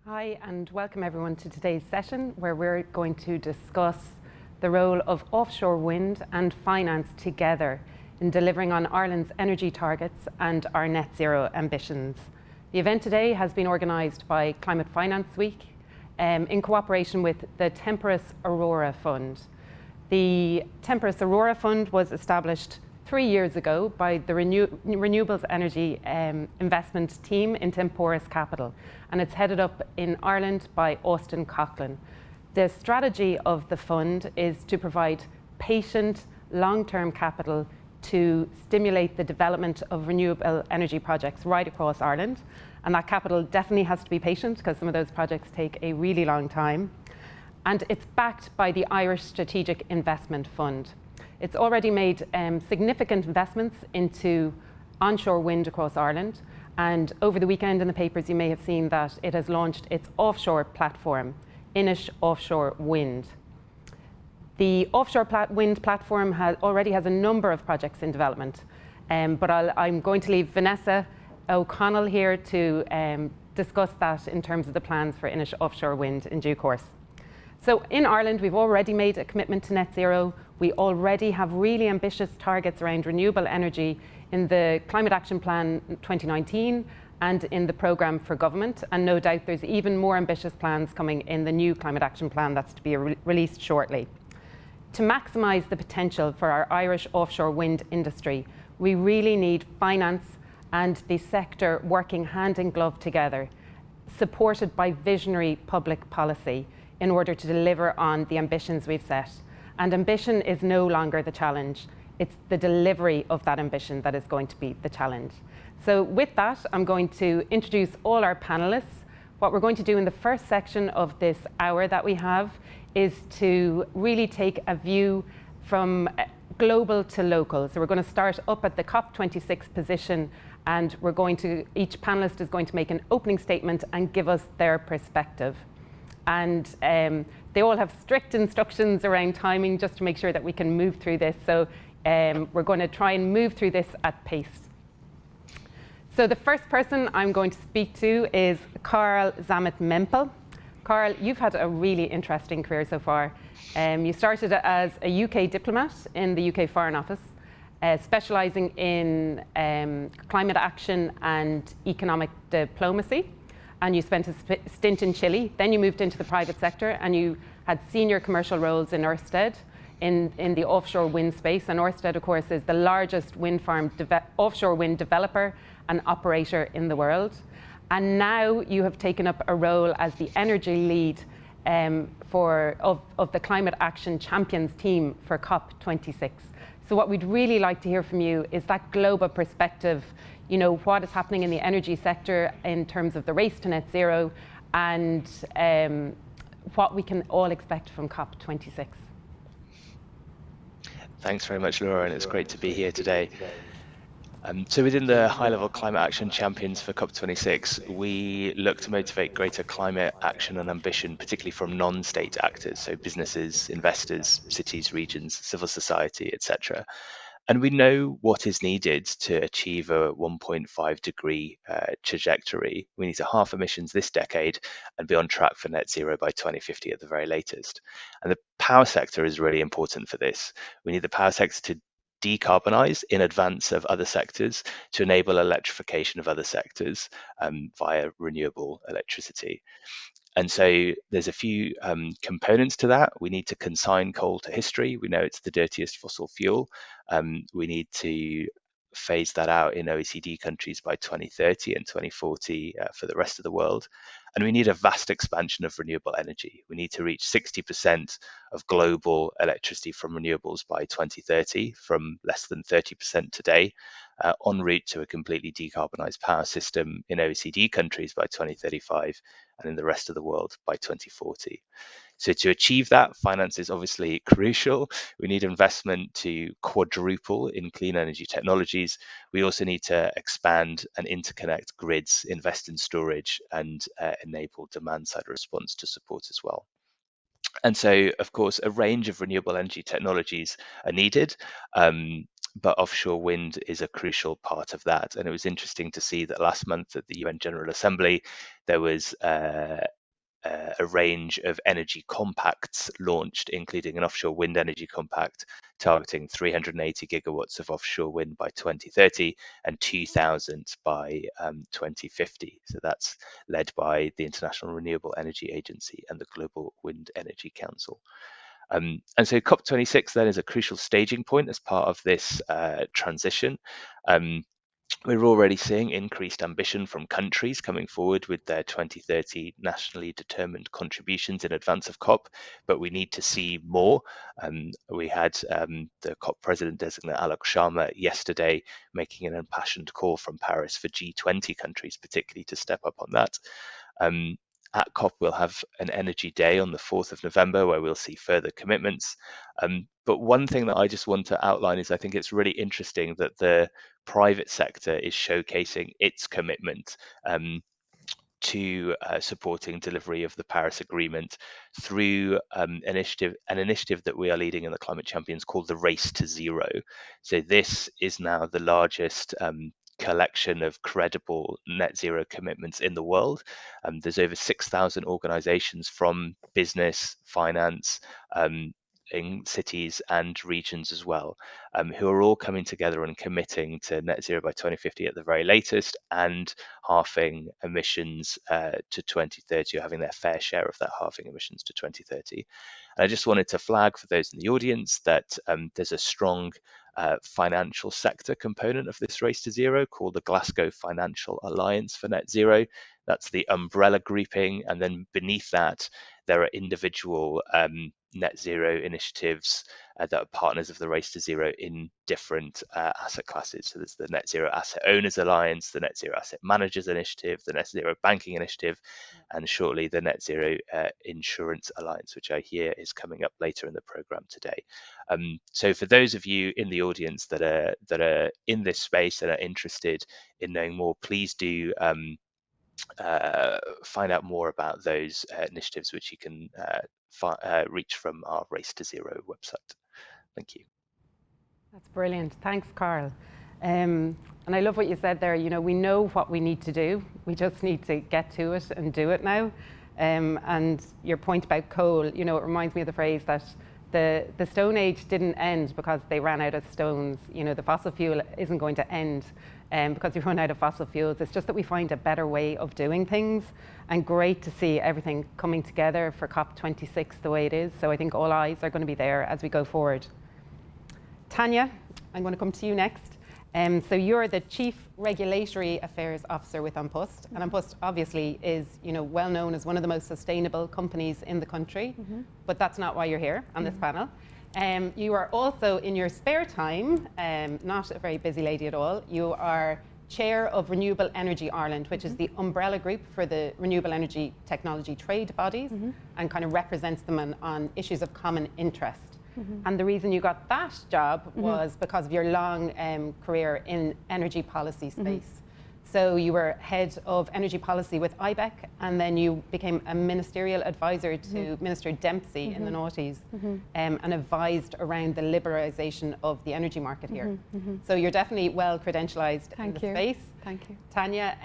Hi, and welcome everyone to today's session where we're going to discuss the role of offshore wind and finance together in delivering on Ireland's energy targets and our net zero ambitions. The event today has been organised by Climate Finance Week in cooperation with the Temperus Aurora Fund. The Temperus Aurora Fund was established 3 years ago by the Renewables Energy Investment Team in Temporous Capital, and it's headed up in Ireland by Austin Coughlin. The strategy of the fund is to provide patient, long-term capital to stimulate the development of renewable energy projects right across Ireland. And that capital definitely has to be patient because some of those projects take a really long time. And it's backed by the Irish Strategic Investment Fund. It's already made significant investments into onshore wind across Ireland. And over the weekend in the papers, you may have seen that it has launched its offshore platform, Offshore Wind. The offshore wind platform already has a number of projects in development, but I'm going to leave Vanessa O'Connell here to discuss that in terms of the plans for Offshore Wind in due course. So in Ireland, we've already made a commitment to net zero. We already have really ambitious targets around renewable energy in the Climate Action Plan 2019 and in the programme for government. And no doubt there's even more ambitious plans coming in the new Climate Action Plan that's to be released shortly. To maximise the potential for our Irish offshore wind industry, we really need finance and the sector working hand in glove together, supported by visionary public policy in order to deliver on the ambitions we've set. And ambition is no longer the challenge. It's the delivery of that ambition that is going to be the challenge. So with that, I'm going to introduce all our panelists. What we're going to do in the first section of this hour that we have is to really take a view from global to local. So we're going to start up at the COP26 position, and each panelist is going to make an opening statement and give us their perspective. And they all have strict instructions around timing just to make sure that we can move through this. So we're going to try and move through this at pace. So the first person I'm going to speak to is Carl Zammit-Mempel. Carl, you've had a really interesting career so far. You started as a UK diplomat in the UK Foreign Office, specialising in climate action and economic diplomacy. And you spent a stint in Chile. Then you moved into the private sector and you had senior commercial roles in Ørsted in the offshore wind space. And Ørsted, of course, is the largest wind farm offshore wind developer and operator in the world. And now you have taken up a role as the energy lead of the Climate Action Champions team for COP26. So what we'd really like to hear from you is that global perspective, what is happening in the energy sector in terms of the race to net zero and what we can all expect from COP26. Thanks very much, Laura, and it's great to be here today. So within the high-level Climate Action Champions for COP26, we look to motivate greater climate action and ambition, particularly from non-state actors, so businesses, investors, cities, regions, civil society, etc. And we know what is needed to achieve a 1.5 degree trajectory. We need to halve emissions this decade and be on track for net zero by 2050 at the very latest. And the power sector is really important for this. We need the power sector to decarbonize in advance of other sectors to enable electrification of other sectors via renewable electricity. And so there's a few components to that. We need to consign coal to history. We know it's the dirtiest fossil fuel. We need to phase that out in OECD countries by 2030 and 2040 for the rest of the world. And we need a vast expansion of renewable energy. We need to reach 60% of global electricity from renewables by 2030, from less than 30% today, en route to a completely decarbonized power system in OECD countries by 2035 and in the rest of the world by 2040. So to achieve that, finance is obviously crucial. We need investment to quadruple in clean energy technologies. We also need to expand and interconnect grids, invest in storage, and enable demand-side response to support as well. And so, of course, a range of renewable energy technologies are needed, but offshore wind is a crucial part of that. And it was interesting to see that last month at the UN General Assembly, there was a range of energy compacts launched, including an offshore wind energy compact targeting 380 gigawatts of offshore wind by 2030 and 2,000 by 2050. So that's led by the International Renewable Energy Agency and the Global Wind Energy Council. And so COP26 then is a crucial staging point as part of this transition. We're already seeing increased ambition from countries coming forward with their 2030 nationally determined contributions in advance of COP, but we need to see more. We had the COP president designate Alok Sharma yesterday making an impassioned call from Paris for G20 countries, particularly to step up on that. At COP, we'll have an energy day on the 4th of November where we'll see further commitments. But one thing that I just want to outline is I think it's really interesting that the private sector is showcasing its commitment to supporting delivery of the Paris Agreement through an initiative that we are leading in the Climate Champions called the Race to Zero. So this is now the largest collection of credible net zero commitments in the world. There's over 6,000 organizations from business, finance, in cities and regions as well, who are all coming together and committing to net zero by 2050 at the very latest, and halving emissions to 2030, or having their fair share of that halving emissions to 2030. And I just wanted to flag for those in the audience that there's a strong financial sector component of this Race to Zero called the Glasgow Financial Alliance for Net Zero. That's the umbrella grouping, and then beneath that there are individual net zero initiatives that are partners of the Race to Zero in different asset classes. So there's the Net Zero Asset Owners Alliance, the Net Zero Asset Managers Initiative, the Net Zero Banking Initiative, and shortly the Net Zero Insurance Alliance, which I hear is coming up later in the program today. So for those of you in the audience that are in this space and are interested in knowing more, please do find out more about those initiatives, which you can reach from our Race to Zero website. Thank you. That's brilliant. Thanks, Carl. And I love what you said there. You know, we know what we need to do. We just need to get to it and do it now. And your point about coal, you know, it reminds me of the phrase that the Stone Age didn't end because they ran out of stones. You know, the fossil fuel isn't going to end because we run out of fossil fuels. It's just that we find a better way of doing things, and great to see everything coming together for COP26 the way it is. So I think all eyes are going to be there as we go forward. Tanya, I'm going to come to you next. So you're the Chief Regulatory Affairs Officer with An Post, and An Post obviously is, you know, well known as one of the most sustainable companies in the country, but that's not why you're here on this panel. You are also, in your spare time, not a very busy lady at all, you are Chair of Renewable Energy Ireland, which is the umbrella group for the renewable energy technology trade bodies, and kind of represents them on issues of common interest. And the reason you got that job was because of your long career in energy policy space. So you were head of energy policy with IBEC, and then you became a ministerial advisor to Minister Dempsey in the noughties, and advised around the liberalisation of the energy market here. So you're definitely well credentialised in the space. Thank you. Tanya,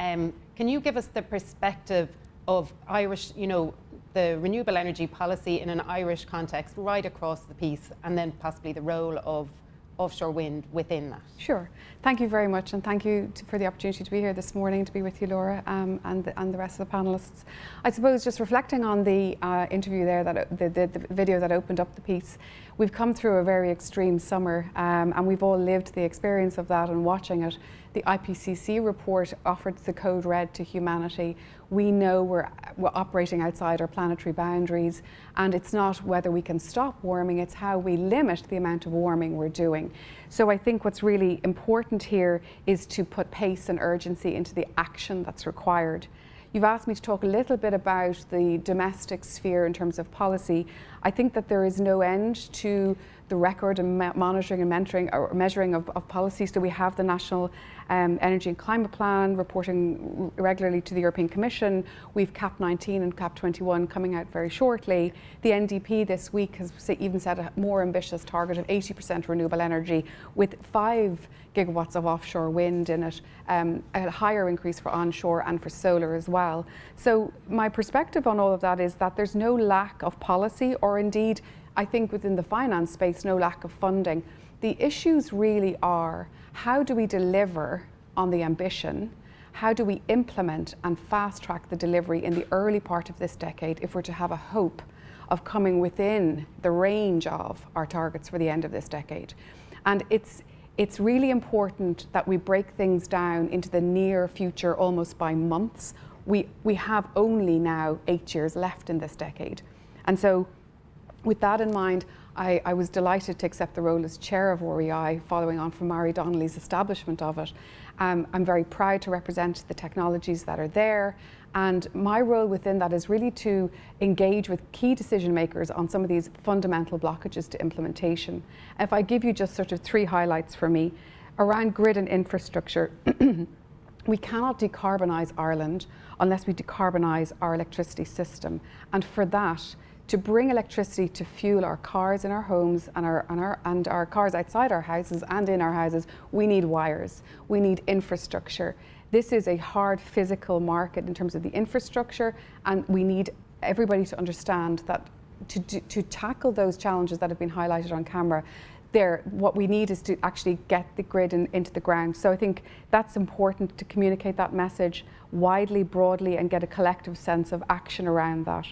can you give us the perspective of Irish, you know, the renewable energy policy in an Irish context right across the piece, and then possibly the role of offshore wind within that? Sure. Thank you very much, and thank you for the opportunity to be here this morning, to be with you, Laura, and the rest of the panellists. I suppose just reflecting on the interview there, that the video that opened up the piece, we've come through a very extreme summer, and we've all lived the experience of that and watching it. The IPCC report offered the code red to humanity. We know we're operating outside our planetary boundaries, and it's not whether we can stop warming, it's how we limit the amount of warming we're doing. So I think what's really important here is to put pace and urgency into the action that's required. You've asked me to talk a little bit about the domestic sphere in terms of policy. I think that there is no end to the record and monitoring and mentoring or measuring of policy. So we have the National Energy and Climate Plan reporting regularly to the European Commission. We've CAP19 and CAP21 coming out very shortly. The NDP this week has even set a more ambitious target of 80% renewable energy with 5 gigawatts of offshore wind in it, a higher increase for onshore and for solar as well. So my perspective on all of that is that there's no lack of policy, or indeed, I think within the finance space, no lack of funding. The issues really are, how do we deliver on the ambition? How do we implement and fast track the delivery in the early part of this decade if we're to have a hope of coming within the range of our targets for the end of this decade? And it's really important that we break things down into the near future almost by months. We have only now 8 years left in this decade. And so with that in mind, I was delighted to accept the role as chair of REI, following on from Mary Donnelly's establishment of it. I'm very proud to represent the technologies that are there, and my role within that is really to engage with key decision makers on some of these fundamental blockages to implementation. If I give you just sort of 3 highlights for me, around grid and infrastructure, we cannot decarbonise Ireland unless we decarbonise our electricity system, and for that, to bring electricity to fuel our cars in our homes and our cars outside our houses and in our houses, we need wires, we need infrastructure. This is a hard physical market in terms of the infrastructure, and we need everybody to understand that to tackle those challenges that have been highlighted on camera, what we need is to actually get the grid into the ground. So I think that's important to communicate that message widely, broadly, and get a collective sense of action around that.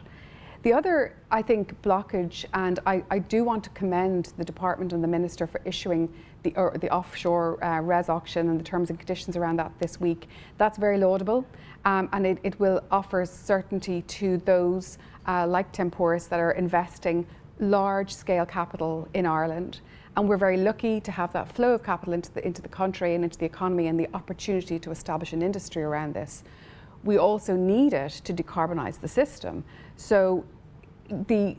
The other, I think, blockage, and I do want to commend the department and the minister for issuing the offshore res auction and the terms and conditions around that this week. That's very laudable, and it will offer certainty to those like Temporis that are investing large-scale capital in Ireland. And we're very lucky to have that flow of capital into the country and into the economy, and the opportunity to establish an industry around this. We also need it to decarbonise the system. So the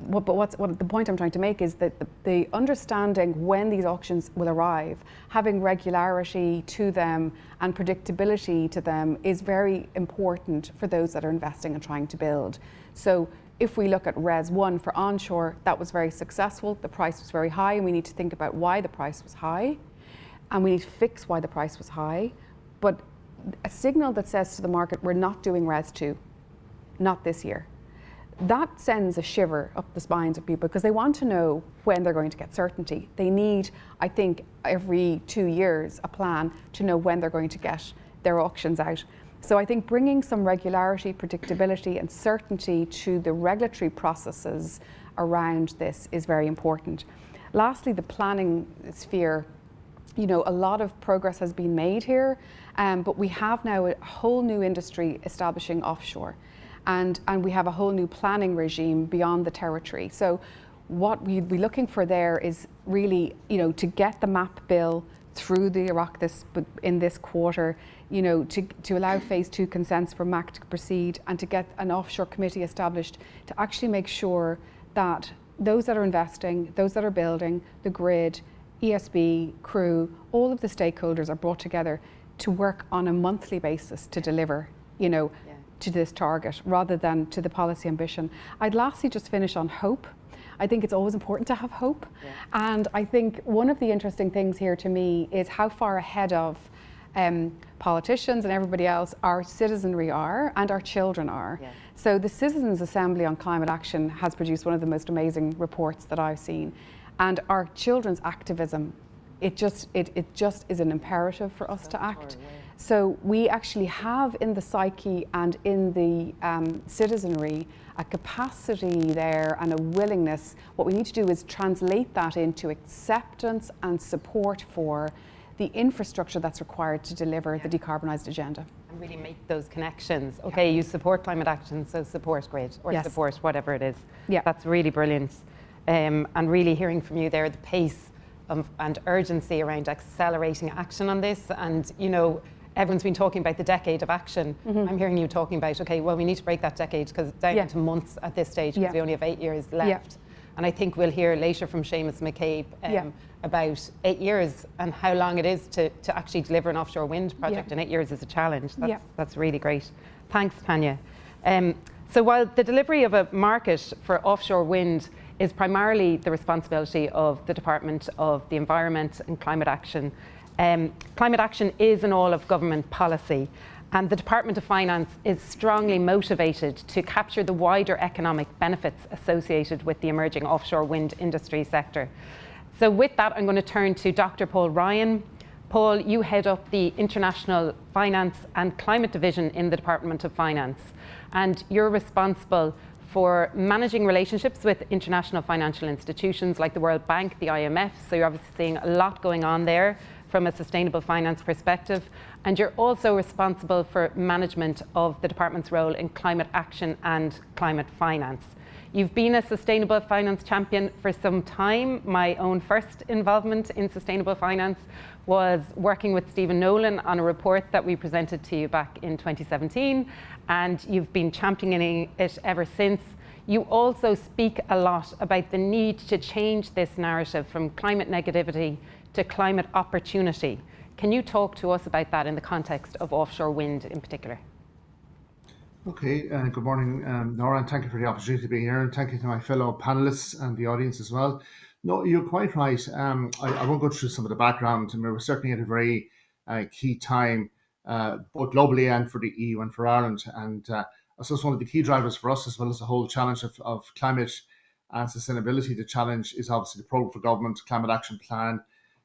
point I'm trying to make is that the understanding when these auctions will arrive, having regularity to them and predictability to them is very important for those that are investing and trying to build. So if we look at Res 1 for onshore, that was very successful. The price was very high, and we need to think about why the price was high, and we need to fix why the price was high. But a signal that says to the market, we're not doing Res 2, not this year. That sends a shiver up the spines of people, because they want to know when they're going to get certainty. They need, I think, every 2 years a plan to know when they're going to get their auctions out. So I think bringing some regularity, predictability and certainty to the regulatory processes around this is very important. Lastly, the planning sphere. You know, a lot of progress has been made here, but we have now a whole new industry establishing offshore, and we have a whole new planning regime beyond the territory. So what we'd be looking for there is really, you know, to get the MAP bill through the Oireachtas in this quarter, you know, to allow phase 2 consents for MAC to proceed, and to get an offshore committee established to actually make sure that those that are investing, those that are building, the grid, ESB, crew, all of the stakeholders are brought together to work on a monthly basis to deliver, you know, to this target rather than to the policy ambition. I'd lastly just finish on hope. I think it's always important to have hope. And I think one of the interesting things here to me is how far ahead of politicians and everybody else our citizenry are, and our children are. So the Citizens Assembly on Climate Action has produced one of the most amazing reports that I've seen. And our children's activism, it just is an imperative for us to act. So we actually have in the psyche and in the citizenry a capacity there and a willingness. What we need to do is translate that into acceptance and support for the infrastructure that's required to deliver the decarbonised agenda. And really make those connections. Okay, you support climate action, so support grid, or support whatever it is. That's really brilliant. And really hearing from you there the pace and urgency around accelerating action on this. And you know, everyone's been talking about the decade of action. I'm hearing you talking about, okay, well, we need to break that decade down into months at this stage, because we only have 8 years left. And I think we'll hear later from Seamus McCabe about 8 years and how long it is to actually deliver an offshore wind project. And 8 years is a challenge. That's really great. Thanks, Tanya. So while the delivery of a market for offshore wind is primarily the responsibility of the Department of the Environment and Climate Action, climate action is an all of government policy, and the Department of Finance is strongly motivated to capture the wider economic benefits associated with the emerging offshore wind industry sector. So with that, I'm going to turn to Dr. Paul Ryan. Paul, you head up the International Finance and Climate Division in the Department of Finance, and you're responsible for managing relationships with international financial institutions like the World Bank, the IMF, so you're obviously seeing a lot going on there from a sustainable finance perspective. And you're also responsible for management of the department's role in climate action and climate finance. You've been a sustainable finance champion for some time. My own first involvement in sustainable finance was working with Stephen Nolan on a report that we presented to you back in 2017, and you've been championing it ever since. You also speak a lot about the need to change this narrative from climate negativity to climate opportunity. Can you talk to us about that in the context of offshore wind in particular? Okay, good morning, Nora, and thank you for the opportunity to be here, and thank you to my fellow panelists and the audience as well. No, you're quite right. I won't go through some of the background, and we're certainly at a very key time, both globally and for the EU and for Ireland. And I suppose one of the key drivers for us, as well as the whole challenge of climate and sustainability, the challenge is obviously the programme for government, climate action plan,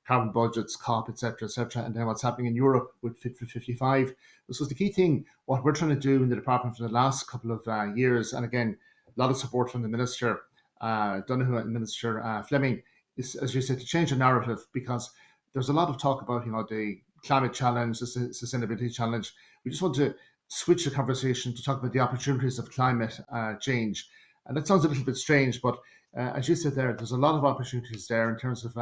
carbon budgets, COP, etc., and then what's happening in Europe with Fit for 55. This was the key thing, what we're trying to do in the department for the last couple of years, and again, a lot of support from the Minister Donoghue and Minister Fleming, is, as you said, to change the narrative, because there's a lot of talk about, the climate challenge, the sustainability challenge. We just want to switch the conversation to talk about the opportunities of climate change. And that sounds a little bit strange, but as you said there's a lot of opportunities there in terms of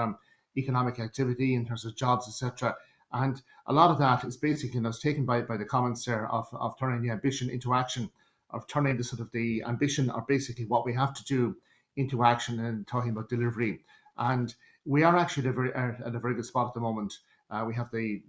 economic activity, in terms of jobs, etc. And a lot of that is basically taken by the comments there of turning the ambition into action, of turning the sort of the ambition, or basically what we have to do, into action, and talking about delivery. And we are actually at a very good spot at the moment. We have the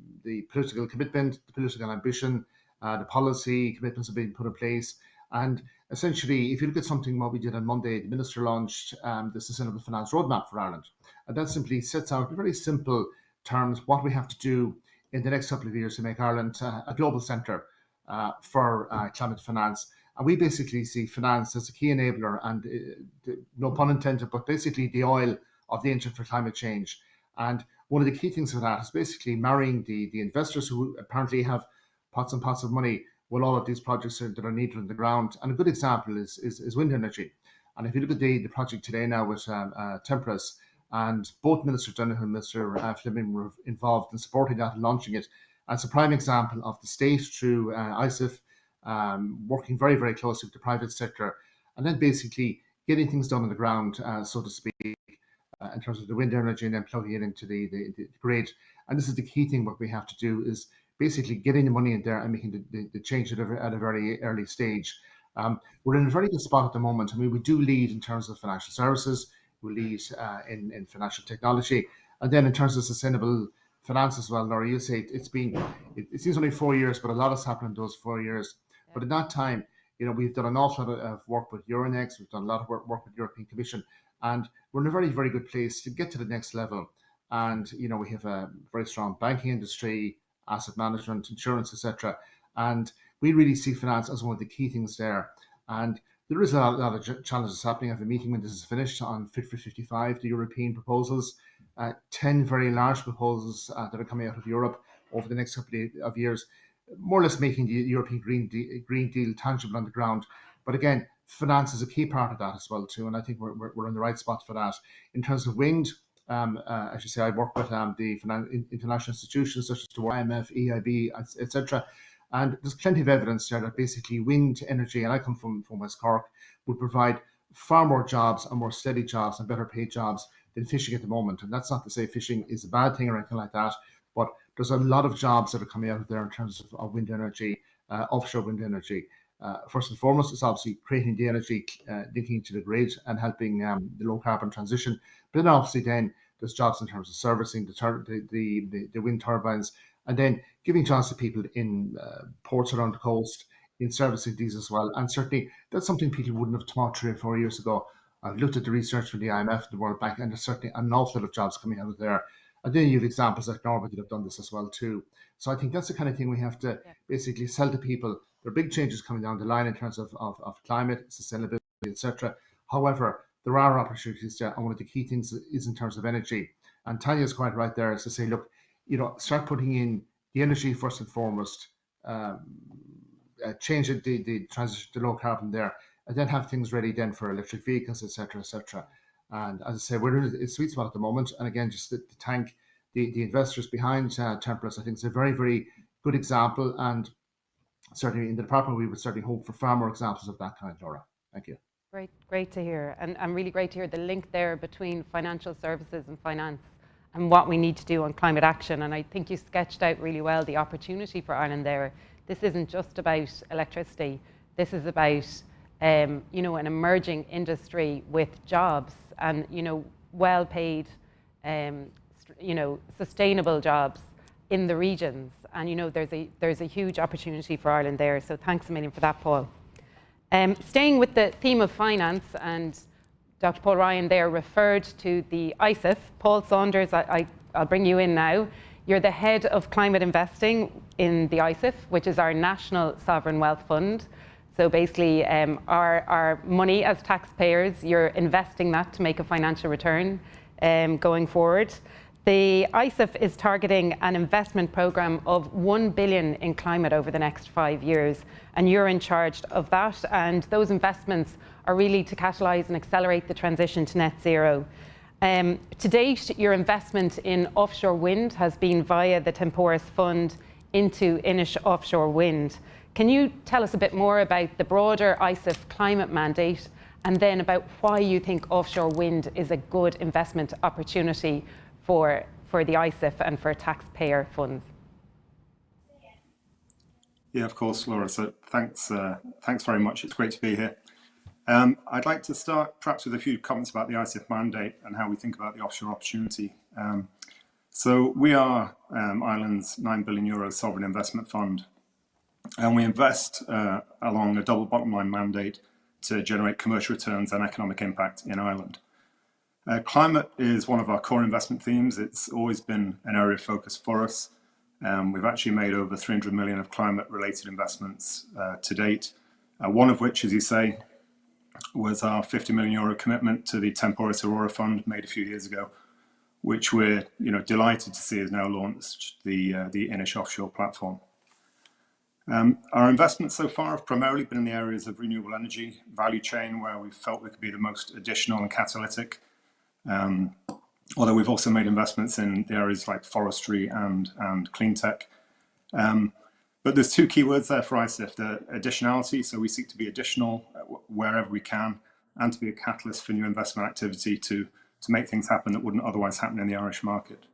political commitment, the political ambition, the policy commitments have been put in place. And essentially, if you look at something what we did on Monday, the Minister launched the Sustainable Finance Roadmap for Ireland. And that simply sets out in very simple terms what we have to do in the next couple of years to make Ireland a global centre for climate finance. And we basically see finance as a key enabler, and no pun intended, but basically the oil of the engine for climate change. And one of the key things for that is basically marrying the investors who apparently have pots and pots of money with all of these projects that are needed on the ground. And a good example is wind energy. And if you look at the project today now with Temperas, and both Minister Donoghue and Mr. Fleming were involved in supporting that and launching it. And it's a prime example of the state through ISIF working very, very closely with the private sector, and then basically getting things done on the ground, so to speak, in terms of the wind energy, and then plugging it into the grid. And this is the key thing. What we have to do is basically getting the money in there and making the change at a very early stage. We're in a very good spot at the moment. I mean, we do lead in terms of financial services, we lead in financial technology, and then in terms of sustainable finance as well. Laura, you say it seems only 4 years, but a lot has happened in those 4 years. Yeah. But in that time, we've done an awful lot of work with Euronext, we've done a lot of work with the European Commission, and we're in a very, very good place to get to the next level. And we have a very strong banking industry, asset management, insurance, etc. And we really see finance as one of the key things there. And there is a lot of challenges happening. I have a meeting when this is finished on Fit for 55, the European proposals, 10 very large proposals that are coming out of Europe over the next couple of years, more or less making the European Green Deal tangible on the ground. But again, finance is a key part of that as well too, and I think we're in the right spot for that. In terms of wind, as you say, I work with the international institutions such as the IMF, EIB, etc. And there's plenty of evidence there that basically wind energy, and I come from West Cork, would provide far more jobs and more steady jobs and better paid jobs than fishing at the moment. And that's not to say fishing is a bad thing or anything like that, but there's a lot of jobs that are coming out of there in terms of wind energy, offshore wind energy. First and foremost, it's obviously creating the energy linking to the grid and helping the low carbon transition. But then obviously then there's jobs in terms of servicing the wind turbines, and then giving jobs to people in ports around the coast in servicing these as well. And certainly that's something people wouldn't have thought 3 or 4 years ago. I've looked at the research from the IMF and the World Bank, and there's certainly an awful lot of jobs coming out of there. And then you have examples like Norway that have done this as well too. So I think that's the kind of thing we have to basically sell to people. There are big changes coming down the line in terms of climate, sustainability, etc. However, there are opportunities there, and one of the key things is in terms of energy. And Tanya's quite right there, is to say, look, start putting in the energy first and foremost, change the transition to low carbon there, and then have things ready then for electric vehicles, etc., etc. And as I say, we're in a sweet spot at the moment. And again, just to thank the investors behind Templars, I think it's a very, very good example. And certainly in the department, we would certainly hope for far more examples of that kind, Laura. Thank you. Great to hear. And really great to hear the link there between financial services and finance and what we need to do on climate action. And I think you sketched out really well the opportunity for Ireland there. This isn't just about electricity. This is about an emerging industry with jobs and well-paid, sustainable jobs in the regions. And there's a huge opportunity for Ireland there. So thanks a million for that, Paul. Staying with the theme of finance, and Dr. Paul Ryan there referred to the ISIF. Paul Saunders, I'll bring you in now. You're the head of climate investing in the ISIF, which is our National Sovereign Wealth Fund. So basically, our money as taxpayers, you're investing that to make a financial return going forward. The ISIF is targeting an investment program of 1 billion in climate over the next 5 years, and you're in charge of that. And those investments are really to catalyse and accelerate the transition to net zero. To date, your investment in offshore wind has been via the Temporis Fund into Inish Offshore Wind. Can you tell us a bit more about the broader ISIF climate mandate, and then about why you think offshore wind is a good investment opportunity for the ISIF and for taxpayer funds? Yeah, of course, Laura. So thanks very much. It's great to be here. I'd like to start perhaps with a few comments about the ISIF mandate and how we think about the offshore opportunity. So we are Ireland's €9 billion sovereign investment fund, and we invest along a double bottom line mandate to generate commercial returns and economic impact in Ireland. Climate is one of our core investment themes. It's always been an area of focus for us. We've actually made over 300 million of climate-related investments to date, one of which, as you say, was our €50 million commitment to the Temporis Aurora Fund made a few years ago, which we're delighted to see has now launched the Inish Offshore platform. Our investments so far have primarily been in the areas of renewable energy value chain, where we felt we could be the most additional and catalytic. Although we've also made investments in the areas like forestry and clean tech. But there's two key words there for ISIF: the additionality. So we seek to be additional wherever we can, and to be a catalyst for new investment activity to make things happen that wouldn't otherwise happen in the Irish market.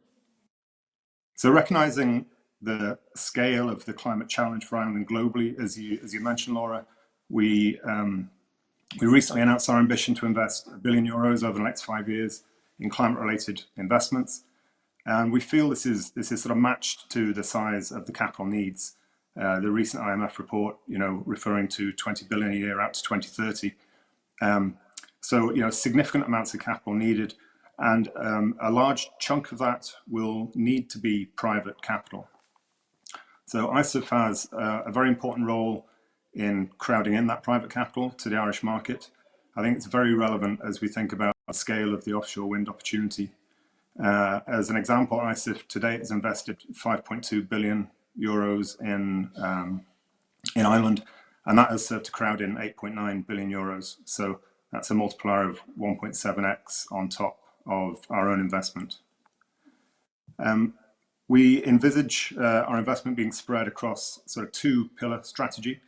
So recognizing the scale of the climate challenge for Ireland globally, as you mentioned, Laura, we recently announced our ambition to invest €1 billion over the next 5 years in climate-related investments, and we feel this is sort of matched to the size of the capital needs. The recent IMF report, referring to 20 billion a year out to 2030. So, significant amounts of capital needed, and a large chunk of that will need to be private capital. So ISIF has a very important role in crowding in that private capital to the Irish market. I think it's very relevant as we think about the scale of the offshore wind opportunity. As an example, ISIF today has invested €5.2 billion in Ireland, and that has served to crowd in €8.9 billion. So that's a multiplier of 1.7x on top of our own investment. We envisage our investment being spread across sort of two-pillar strategy.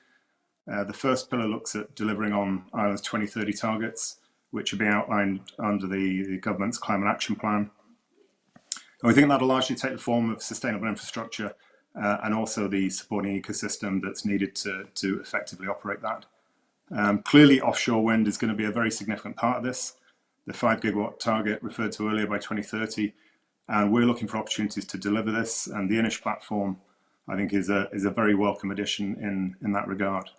The first pillar looks at delivering on Ireland's 2030 targets, which will be outlined under the government's climate action plan. And we think that'll largely take the form of sustainable infrastructure and also the supporting ecosystem that's needed to effectively operate that. Clearly, offshore wind is going to be a very significant part of this. The 5 gigawatt target referred to earlier by 2030, and we're looking for opportunities to deliver this. And the Inish platform, I think, is a very welcome addition in that regard.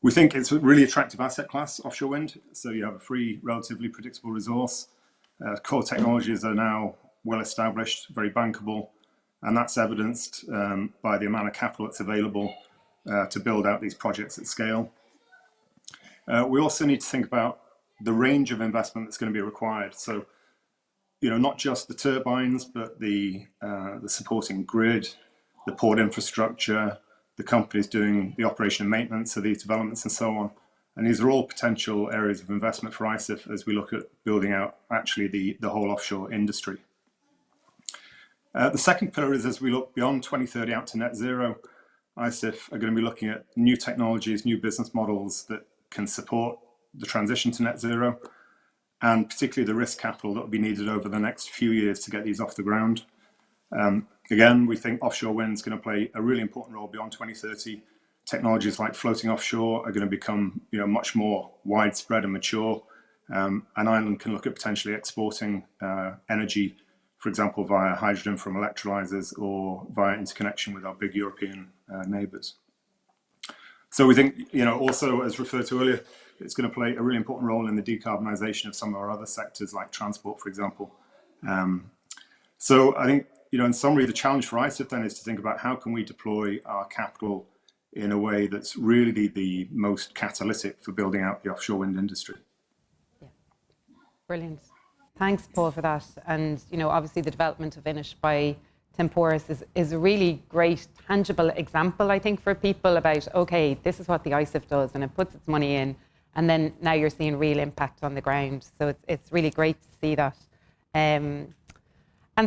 We think it's a really attractive asset class, offshore wind. So you have a free, relatively predictable resource. Core technologies are now well established, very bankable, and that's evidenced by the amount of capital that's available to build out these projects at scale. We also need to think about the range of investment that's going to be required. So, not just the turbines, but the supporting grid, the port infrastructure, the companies doing the operation and maintenance of these developments and so on. And these are all potential areas of investment for ICIF as we look at building out actually the whole offshore industry. The second pillar is, as we look beyond 2030 out to net zero, ICIF are going to be looking at new technologies, new business models that can support the transition to net zero, and particularly the risk capital that will be needed over the next few years to get these off the ground. Again, we think offshore wind is going to play a really important role beyond 2030. Technologies like floating offshore are going to become much more widespread and mature, and Ireland can look at potentially exporting energy, for example, via hydrogen from electrolyzers or via interconnection with our big European neighbours. So we think, also as referred to earlier, it's going to play a really important role in the decarbonisation of some of our other sectors like transport, for example. So I think, in summary, the challenge for ICIF then is to think about how can we deploy our capital in a way that's really the most catalytic for building out the offshore wind industry. Yeah. Brilliant. Thanks, Paul, for that. And, obviously the development of Inish by Temporis is a really great, tangible example, I think, for people about, okay, this is what the ICIF does, and it puts its money in, and then now you're seeing real impact on the ground. So it's really great to see that. And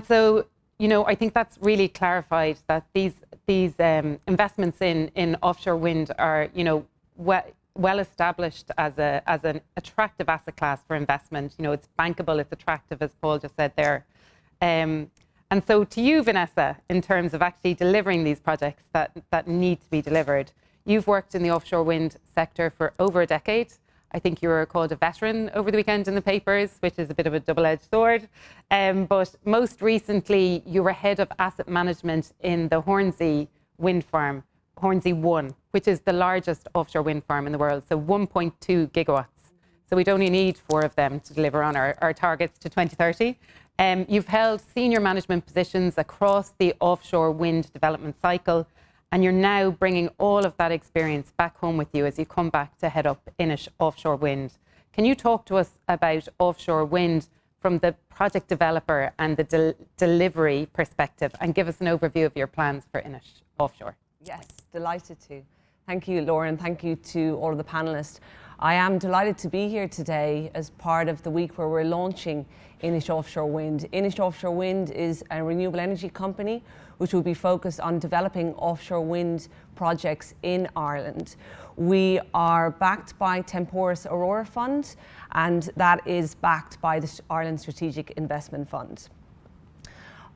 so, I think that's really clarified that these investments in offshore wind are, well established as an attractive asset class for investment. It's bankable, it's attractive, as Paul just said there. And so to you, Vanessa, in terms of actually delivering these projects that need to be delivered, you've worked in the offshore wind sector for over a decade. I think you were called a veteran over the weekend in the papers, which is a bit of a double-edged sword. But most recently, you were head of asset management in the Hornsea wind farm, Hornsea 1, which is the largest offshore wind farm in the world, so 1.2 gigawatts. So we'd only need 4 of them to deliver on our targets to 2030. You've held senior management positions across the offshore wind development cycle, and you're now bringing all of that experience back home with you as you come back to head up Inish Offshore Wind. Can you talk to us about offshore wind from the project developer and the delivery perspective, and give us an overview of your plans for Inish Offshore? Yes, delighted to. Thank you, Laura, and thank you to all of the panellists. I am delighted to be here today as part of the week where we're launching Inish Offshore Wind. Inish Offshore Wind is a renewable energy company which will be focused on developing offshore wind projects in Ireland. We are backed by Temporis Aurora Fund, and that is backed by the Ireland Strategic Investment Fund.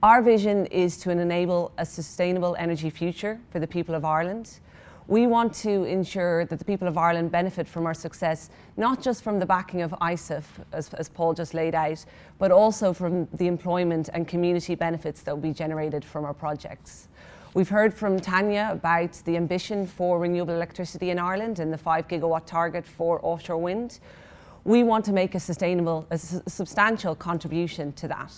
Our vision is to enable a sustainable energy future for the people of Ireland. We want to ensure that the people of Ireland benefit from our success, not just from the backing of ICIF, as Paul just laid out, but also from the employment and community benefits that will be generated from our projects. We've heard from Tanya about the ambition for renewable electricity in Ireland and the 5 gigawatt target for offshore wind. We want to make a substantial contribution to that.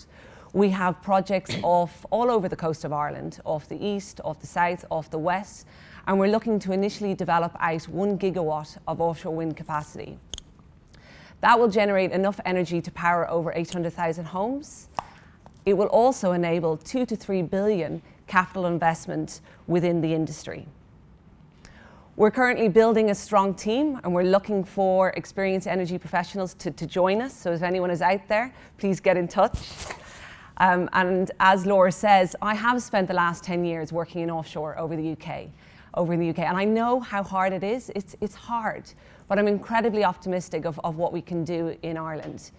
We have projects off all over the coast of Ireland, off the east, off the south, off the west, and we're looking to initially develop out 1 gigawatt of offshore wind capacity. That will generate enough energy to power over 800,000 homes. It will also enable 2 to 3 billion capital investment within the industry. We're currently building a strong team, and we're looking for experienced energy professionals to join us. So if anyone is out there, please get in touch. And as Laura says, I have spent the last 10 years working in offshore over in the UK, and I know how hard it is. It's hard, but I'm incredibly optimistic of what we can do in Ireland.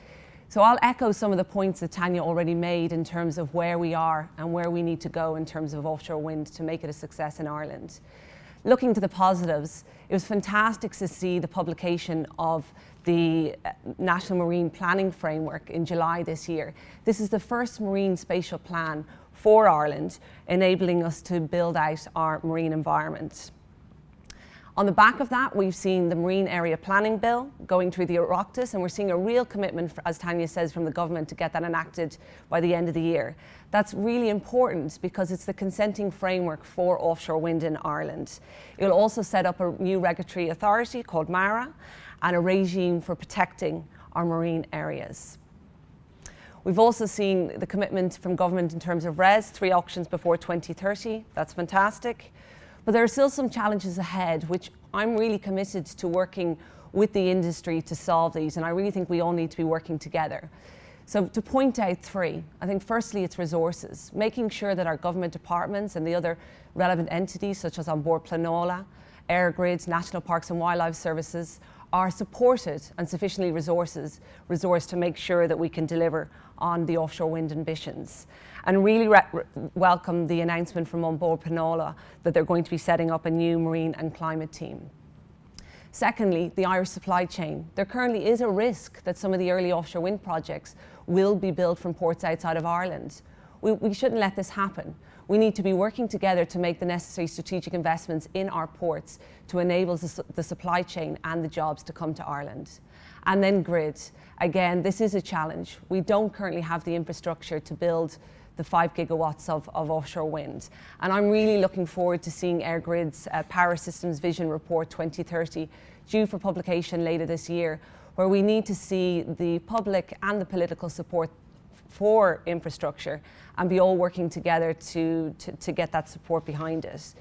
So I'll echo some of the points that Tanya already made in terms of where we are and where we need to go in terms of offshore wind to make it a success in Ireland. Looking to the positives, it was fantastic to see the publication of the National Marine Planning Framework in July this year. This is the first marine spatial plan for Ireland, enabling us to build out our marine environment. On the back of that, we've seen the Marine Area Planning Bill going through the Oireachtas, and we're seeing a real commitment, as Tanya says, from the government to get that enacted by the end of the year. That's really important because it's the consenting framework for offshore wind in Ireland. It will also set up a new regulatory authority called MARA and a regime for protecting our marine areas. We've also seen the commitment from government in terms of RES, 3 auctions before 2030. That's fantastic. But there are still some challenges ahead, which I'm really committed to working with the industry to solve these, and I really think we all need to be working together. So to point out 3, I think firstly it's resources, making sure that our government departments and the other relevant entities such as On Board Planola, Airgrid, National Parks and Wildlife Services are supported and sufficiently resourced to make sure that we can deliver on the offshore wind ambitions. And really welcome the announcement from On Board Planola that they're going to be setting up a new marine and climate team. Secondly, the Irish supply chain. There currently is a risk that some of the early offshore wind projects will be built from ports outside of Ireland. We shouldn't let this happen. We need to be working together to make the necessary strategic investments in our ports to enable the supply chain and the jobs to come to Ireland. And then grid. Again, this is a challenge. We don't currently have the infrastructure to build the 5 gigawatts of offshore wind. And I'm really looking forward to seeing Airgrid's Power Systems Vision Report 2030 due for publication later this year, where we need to see the public and the political support for infrastructure and be all working together to get that support behind it.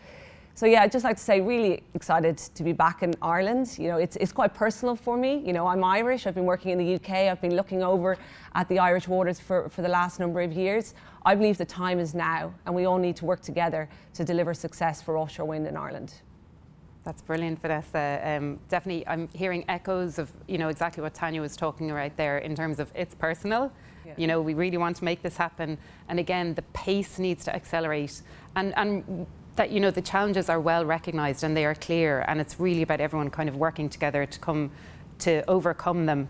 So yeah, I'd just like to say really excited to be back in Ireland. You know, it's quite personal for me. You know, I'm Irish, I've been working in the UK, I've been looking over at the Irish waters for the last number of years. I believe the time is now and we all need to work together to deliver success for offshore wind in Ireland. That's brilliant, Vanessa. Definitely, I'm hearing echoes of, you know, exactly what Tanya was talking about there in terms of it's personal. Yeah. You know, we really want to make this happen. And again, the pace needs to accelerate. And that, you know, the challenges are well recognised and they are clear. And it's really about everyone kind of working together to overcome them.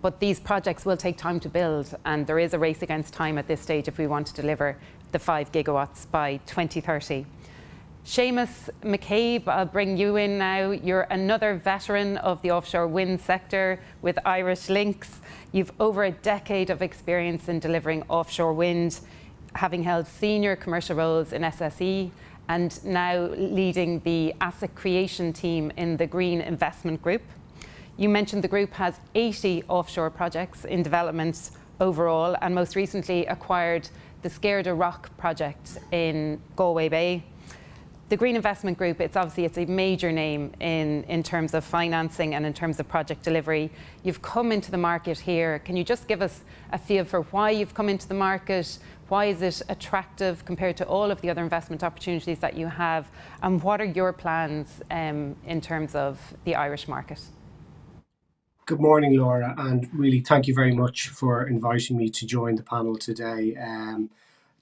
But these projects will take time to build. And there is a race against time at this stage if we want to deliver the 5 gigawatts by 2030. Seamus McCabe, I'll bring you in now. You're another veteran of the offshore wind sector with Irish Links. You've over a decade of experience in delivering offshore wind, having held senior commercial roles in SSE and now leading the asset creation team in the Green Investment Group. You mentioned the group has 80 offshore projects in development overall and most recently acquired the Scairda Rock project in Galway Bay. The Green Investment Group, it's a major name in terms of financing and in terms of project delivery. You've come into the market here. Can you just give us a feel for why you've come into the market? Why is it attractive compared to all of the other investment opportunities that you have? And what are your plans in terms of the Irish market? Good morning, Laura, and really thank you very much for inviting me to join the panel today.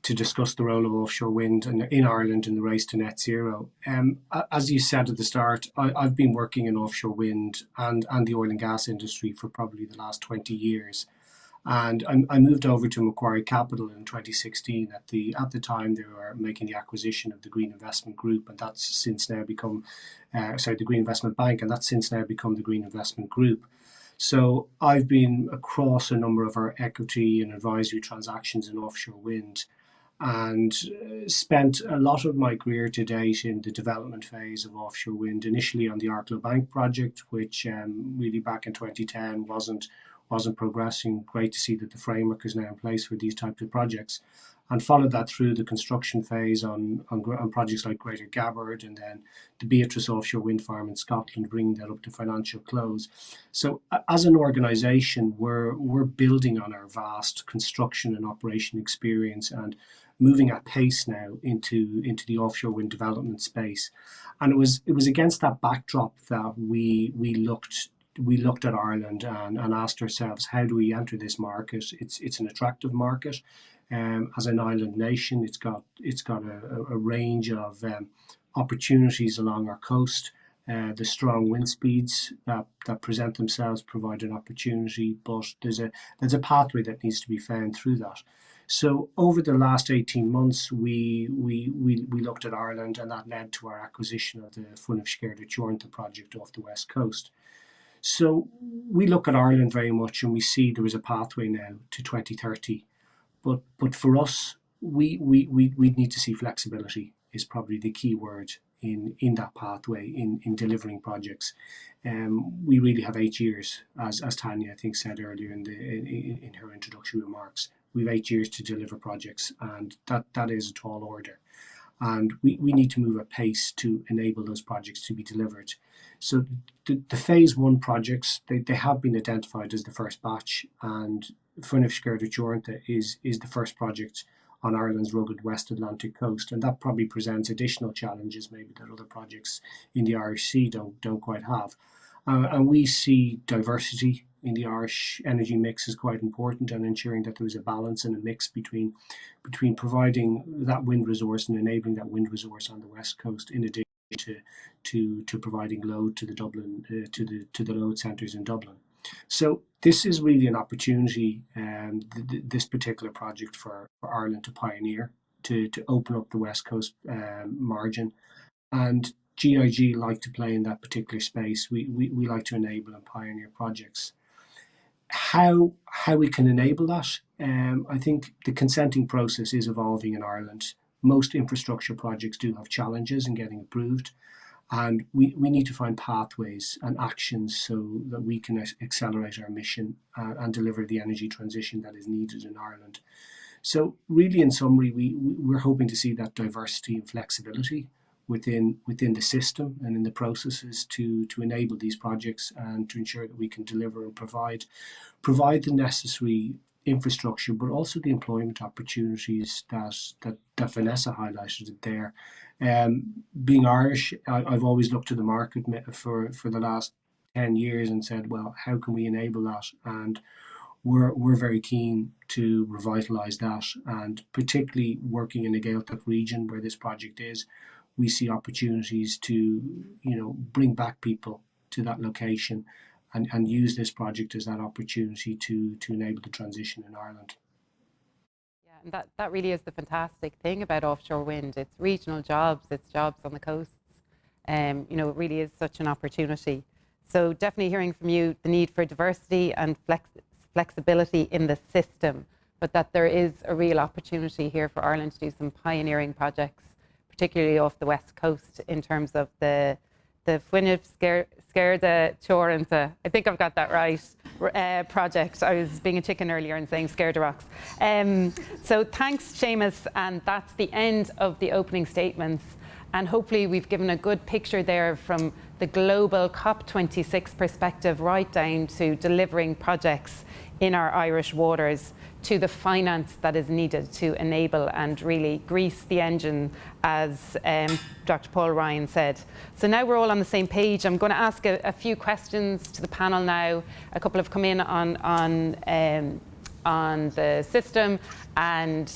To discuss the role of offshore wind in Ireland in the race to net zero. As you said at the start, I've been working in offshore wind and the oil and gas industry for probably the last 20 years. And I moved over to Macquarie Capital in 2016. At the time, they were making the acquisition of the Green Investment Group, and that's since now become, the Green Investment Bank, and that's since now become the Green Investment Group. So I've been across a number of our equity and advisory transactions in offshore wind, and spent a lot of my career to date in the development phase of offshore wind, initially on the Arklow Bank project, which really back in 2010 wasn't progressing. Great to see that the framework is now in place for these types of projects, and followed that through the construction phase on projects like Greater Gabbard and then the Beatrice offshore wind farm in Scotland, bringing that up to financial close. So as an organisation, we're building on our vast construction and operation experience and moving at pace now into the offshore wind development space. And it was against that backdrop that we looked we looked at Ireland and asked ourselves, how do we enter this market? It's an attractive market. As an island nation, it's got a range of opportunities along our coast. The strong wind speeds that present themselves provide an opportunity, but there's a pathway that needs to be found through that. So over the last 18 months, we looked at Ireland, and that led to our acquisition of the Wed13 project off the west coast. So we look at Ireland very much, and we see there is a pathway now to 2030. But for us, we need to see flexibility is probably the key word in that pathway in delivering projects. We really have 8 years, as Tanya I think said earlier in her introductory remarks. We have 8 years to deliver projects, and that is a tall order. And we need to move at pace to enable those projects to be delivered. So the phase one projects, they have been identified as the first batch, and Wed13 is the first project on Ireland's rugged West Atlantic coast, and that probably presents additional challenges maybe that other projects in the Irish Sea don't quite have. And we see diversity in the Irish energy mix is quite important, and ensuring that there is a balance and a mix between providing that wind resource and enabling that wind resource on the west coast, in addition to providing load to the Dublin to the load centres in Dublin. So this is really an opportunity, this particular project for Ireland to pioneer, to open up the west coast margin, and GIG like to play in that particular space. We like to enable and pioneer projects. How we can enable that? I think the consenting process is evolving in Ireland. Most infrastructure projects do have challenges in getting approved, and we need to find pathways and actions so that we can accelerate our mission and deliver the energy transition that is needed in Ireland. So really, in summary, we're hoping to see that diversity and flexibility within the system and in the processes to enable these projects, and to ensure that we can deliver and provide the necessary infrastructure, but also the employment opportunities that Vanessa highlighted there. Being Irish, I've always looked to the market for the last 10 years and said, well, how can we enable that? And we're very keen to revitalise that, and particularly working in the Gaeltacht region where this project is, we see opportunities to bring back people to that location and use this project as that opportunity to enable the transition in Ireland. Yeah, and that really is the fantastic thing about offshore wind. It's regional jobs, it's jobs on the coasts. It really is such an opportunity. So definitely hearing from you the need for diversity and flexibility in the system, but that there is a real opportunity here for Ireland to do some pioneering projects, particularly off the west coast, in terms of the Fuinneamh Scairde, I think I've got that right, project. I was being a chicken earlier and saying Scairde Rocks. So thanks, Seamus, and that's the end of the opening statements. And hopefully we've given a good picture there from the global COP26 perspective right down to delivering projects in our Irish waters, to the finance that is needed to enable and really grease the engine, as Dr. Paul Ryan said. So now we're all on the same page. I'm going to ask a few questions to the panel now. A couple have come in on the system, and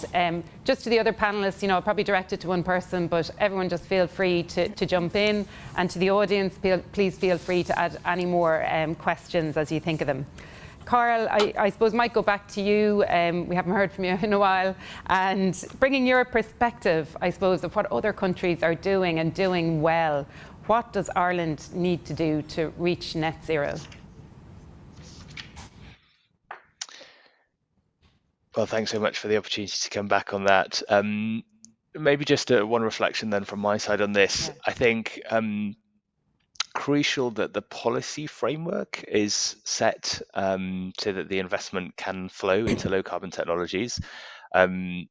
just to the other panelists, I'll probably direct it to one person, but everyone just feel free to jump in, and to the audience, please feel free to add any more questions as you think of them. Carl, I suppose might go back to you. We haven't heard from you in a while, and bringing your perspective, I suppose, of what other countries are doing and doing well. What does Ireland need to do to reach net zero? Well, thanks so much for the opportunity to come back on that. Maybe just one reflection then from my side on this. Yeah. I think crucial that the policy framework is set so that the investment can flow into low carbon technologies. And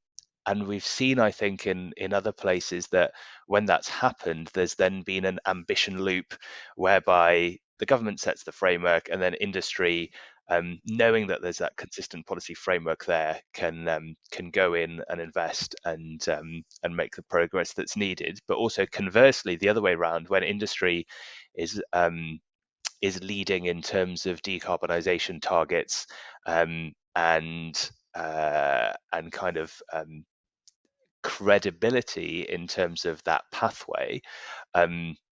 we've seen, I think, in other places that when that's happened, there's then been an ambition loop whereby the government sets the framework, and then industry, knowing that there's that consistent policy framework there, can go in and invest and make the progress that's needed. But also conversely, the other way around, when industry is is leading in terms of decarbonisation targets, and kind of credibility in terms of that pathway,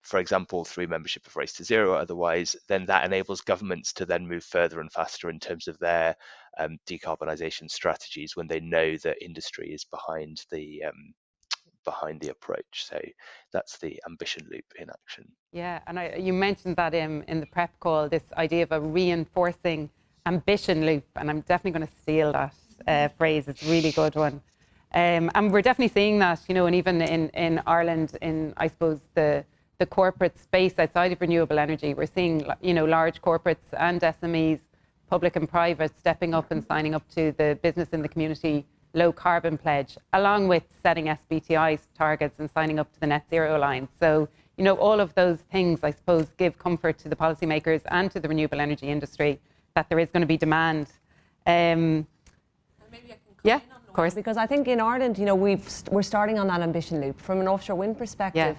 for example, through membership of Race to Zero, otherwise, then that enables governments to then move further and faster in terms of their decarbonisation strategies when they know that industry is behind the approach. So that's the ambition loop in action. Yeah, and you mentioned that in the prep call, this idea of a reinforcing ambition loop, and I'm definitely going to steal that phrase. It's a really good one. And we're definitely seeing that, and even in Ireland, in, I suppose, the corporate space outside of renewable energy, we're seeing, large corporates and SMEs, public and private, stepping up and signing up to the Business in the Community Low Carbon Pledge, along with setting SBTI targets and signing up to the Net Zero Alliance. So, all of those things, I suppose, give comfort to the policymakers and to the renewable energy industry that there is going to be demand. Maybe I can yeah, of course. Because I think in Ireland, we're starting on that ambition loop. From an offshore wind perspective,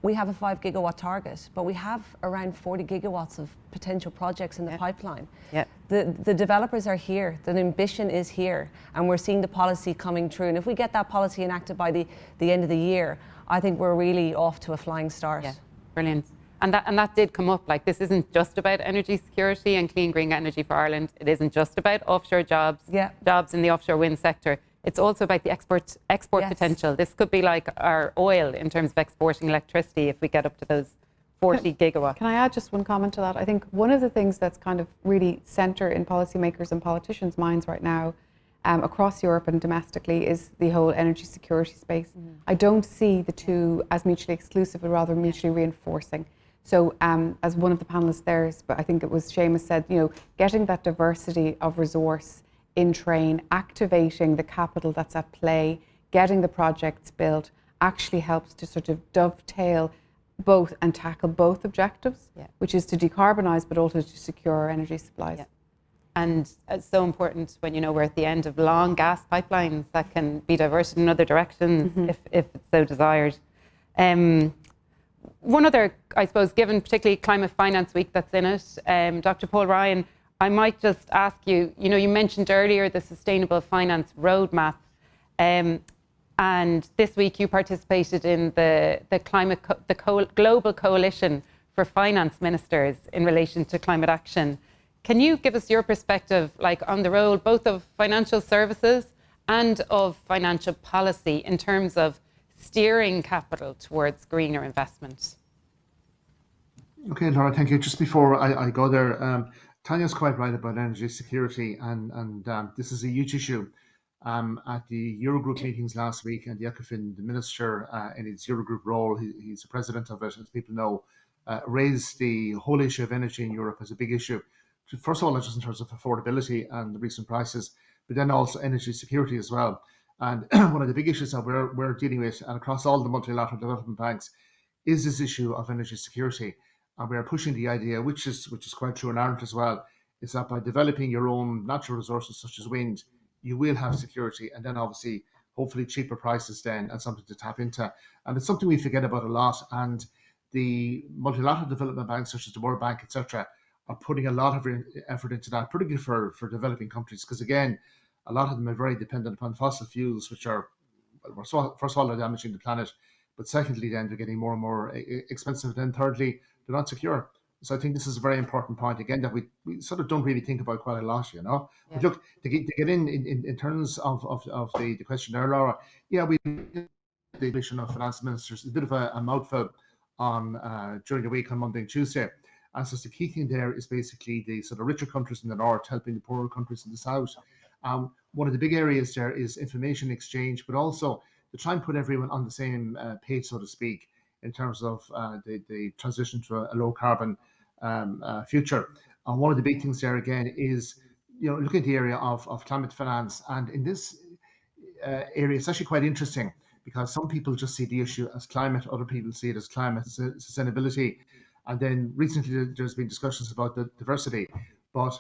we have a 5 gigawatt target, but we have around 40 gigawatts of potential projects in the pipeline. Yeah. The developers are here, the ambition is here, and we're seeing the policy coming through. And if we get that policy enacted by the end of the year, I think we're really off to a flying start. Yeah, brilliant. And that did come up. Like, this isn't just about energy security and clean green energy for Ireland. It isn't just about offshore jobs, jobs in the offshore wind sector. It's also about the export potential. This could be like our oil in terms of exporting electricity if we get up to those 40 gigawatts. Can I add just one comment to that? I think one of the things that's kind of really centre in policymakers and politicians' minds right now, across Europe and domestically, is the whole energy security space. I don't see the two as mutually exclusive, but rather mutually reinforcing. So as one of the panellists there, but I think it was Seamus said, getting that diversity of resource in train, activating the capital that's at play, getting the projects built, actually helps to sort of dovetail both and tackle both objectives, which is to decarbonise but also to secure our energy supplies. Yeah. And it's so important when we're at the end of long gas pipelines that can be diverted in other directions if it's so desired. One other, I suppose, given particularly Climate Finance Week that's in it, Dr. Paul Ryan, I might just ask you, you mentioned earlier the Sustainable Finance Roadmap, and this week you participated in the Global Coalition for Finance Ministers in relation to climate action. Can you give us your perspective, on the role both of financial services and of financial policy in terms of steering capital towards greener investment? Okay, Laura, thank you. Just before I go there, Tanya's quite right about energy security, and this is a huge issue. At the Eurogroup meetings last week, and the ECOFIN, the minister in his Eurogroup role, he's the president of it, as people know, raised the whole issue of energy in Europe as a big issue. First of all, not just in terms of affordability and the recent prices, but then also energy security as well. And one of the big issues that we're dealing with, and across all the multilateral development banks, is this issue of energy security. And we are pushing the idea, which is quite true in Ireland as well, is that by developing your own natural resources such as wind, you will have security, and then obviously, hopefully cheaper prices then, and something to tap into. And it's something we forget about a lot. And the multilateral development banks, such as the World Bank, etc., are putting a lot of effort into that, particularly for developing countries, because again, a lot of them are very dependent upon fossil fuels, which are, first of all, they're damaging the planet, but secondly, then they're getting more and more expensive. Then thirdly, they're not secure. So I think this is a very important point, again, that we sort of don't really think about quite a lot, Yeah. But look, to get in terms of the question there, Laura, we the Commission of Finance Ministers, a bit of a mouthful on during the week on Monday and Tuesday. And so the key thing there is basically the sort of richer countries in the north helping the poorer countries in the south. One of the big areas there is information exchange, but also to try and put everyone on the same page, so to speak, in terms of the transition to a low carbon future. And one of the big things there again is, looking at the area of climate finance. And in this area, it's actually quite interesting because some people just see the issue as climate, other people see it as climate sustainability. And then recently there's been discussions about the diversity, but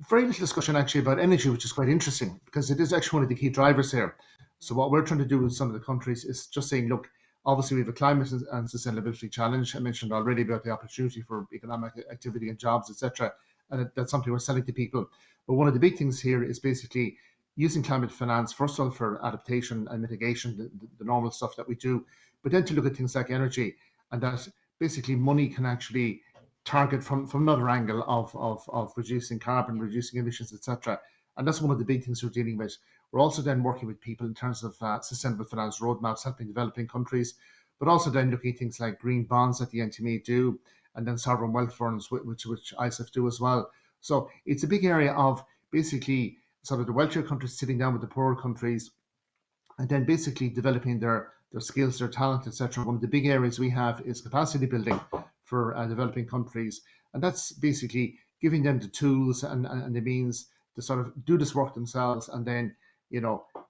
very little discussion actually about energy, which is quite interesting because it is actually one of the key drivers here. So what we're trying to do with some of the countries is just saying, look, Obviously, we have a climate and sustainability challenge. I mentioned already about the opportunity for economic activity and jobs, etc. And that's something we're selling to people. But one of the big things here is basically using climate finance, first of all, for adaptation and mitigation, the normal stuff that we do, but then to look at things like energy, and that basically money can actually target from another angle of reducing carbon, reducing emissions, etc. And that's one of the big things we're dealing with. We're also then working with people in terms of sustainable finance roadmaps, helping developing countries, but also then looking at things like green bonds that the NTME do, and then sovereign wealth funds, which ISIF do as well. So it's a big area of basically sort of the wealthier countries sitting down with the poorer countries, and then basically developing their skills, their talent, etc. One of the big areas we have is capacity building for developing countries, and that's basically giving them the tools and the means to sort of do this work themselves, and then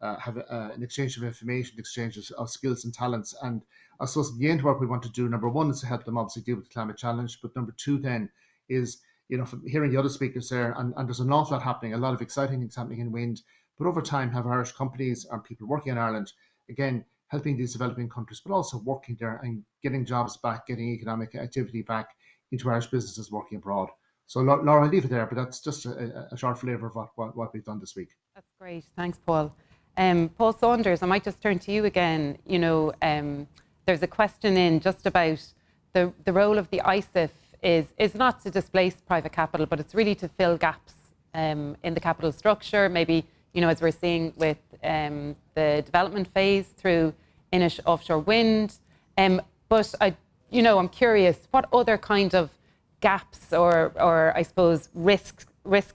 have an exchange of information, exchanges of skills and talents. And I suppose in the end, what we want to do, number one, is to help them obviously deal with the climate challenge, but number two then is, from hearing the other speakers there, and there's an awful lot happening, a lot of exciting things happening in wind, but over time have Irish companies and people working in Ireland, again, helping these developing countries, but also working there and getting jobs back, getting economic activity back into Irish businesses working abroad. So Laura, I'll leave it there, but that's just a short flavour of what we've done this week. That's great. Thanks, Paul. Paul Saunders, I might just turn to you again. There's a question in just about the role of the ISIF is not to displace private capital, but it's really to fill gaps in the capital structure, maybe, as we're seeing with the development phase through Inish Offshore Wind. But I'm curious, what other kind of gaps or I suppose risk